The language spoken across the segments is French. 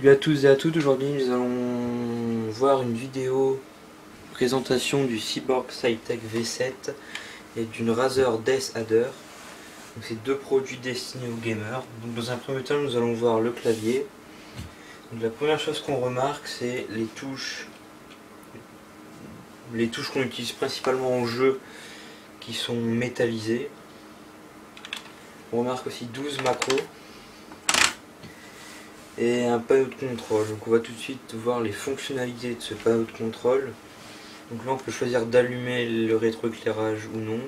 Salut à tous et à toutes, aujourd'hui nous allons voir une vidéo présentation du Cyborg Sci-Tech V7 et d'une Razer Death Adder. C'est deux produits destinés aux gamers. Donc dans un premier temps nous allons voir le clavier. Donc la première chose qu'on remarque c'est les touches qu'on utilise principalement en jeu qui sont métallisées. On remarque aussi 12 macros et un panneau de contrôle. Donc on va tout de suite voir les fonctionnalités de ce panneau de contrôle. Donc là on peut choisir d'allumer le rétroéclairage ou non.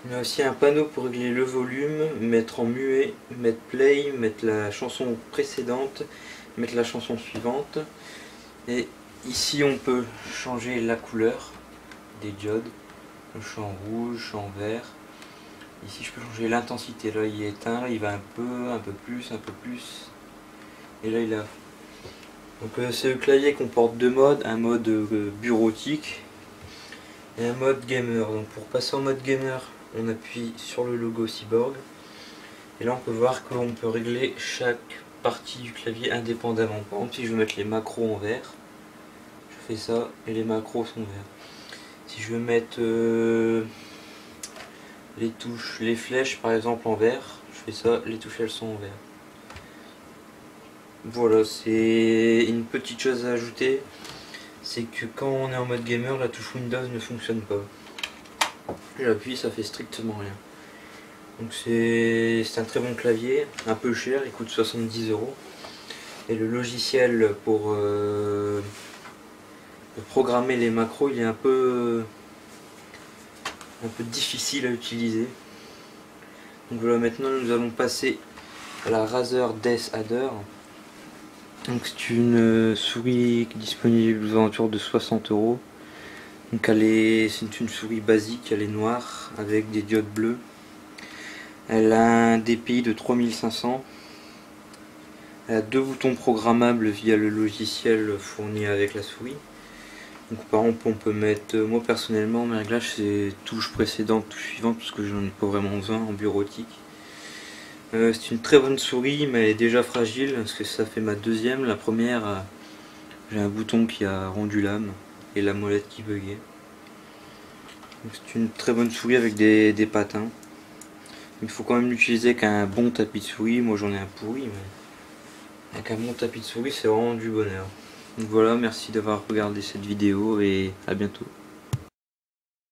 On a aussi un panneau pour régler le volume, mettre en muet, mettre play, mettre la chanson précédente, mettre la chanson suivante. Et ici on peut changer la couleur des diodes. Le champ rouge, champ vert. Ici je peux changer l'intensité, là il est éteint, là il va un peu plus, et là il a... Donc ce clavier comporte deux modes, un mode bureautique et un mode gamer. Donc pour passer en mode gamer, on appuie sur le logo Cyborg, et là on peut voir qu'on peut régler chaque partie du clavier indépendamment. Par exemple si je veux mettre les macros en vert, je fais ça et les macros sont verts. Si je veux mettre les touches, les flèches par exemple en vert, je fais ça, les touches elles sont en vert. Voilà, c'est une petite chose à ajouter, c'est que quand on est en mode gamer, la touche Windows ne fonctionne pas. J'appuie, ça fait strictement rien. Donc c'est un très bon clavier, un peu cher, il coûte 70 €. Et le logiciel pour programmer les macros, il est un peu difficile à utiliser. Donc voilà, maintenant nous allons passer à la Razer Death Adder. Donc c'est une souris disponible aux alentours de 60 €. Donc c'est une souris basique, elle est noire avec des diodes bleues. Elle a un DPI de 3500. Elle a deux boutons programmables via le logiciel fourni avec la souris. Donc par exemple on peut mettre, moi personnellement mes réglages c'est touche précédente, touche suivante, parce que j'en ai pas vraiment besoin en bureautique. C'est une très bonne souris, mais elle est déjà fragile parce que ça fait ma deuxième. La première, j'ai un bouton qui a rendu l'âme et la molette qui buguait. C'est une très bonne souris avec des patins. Il faut quand même l'utiliser avec un bon tapis de souris. Moi j'en ai un pourri, mais avec un bon tapis de souris c'est vraiment du bonheur. Donc voilà, merci d'avoir regardé cette vidéo et à bientôt.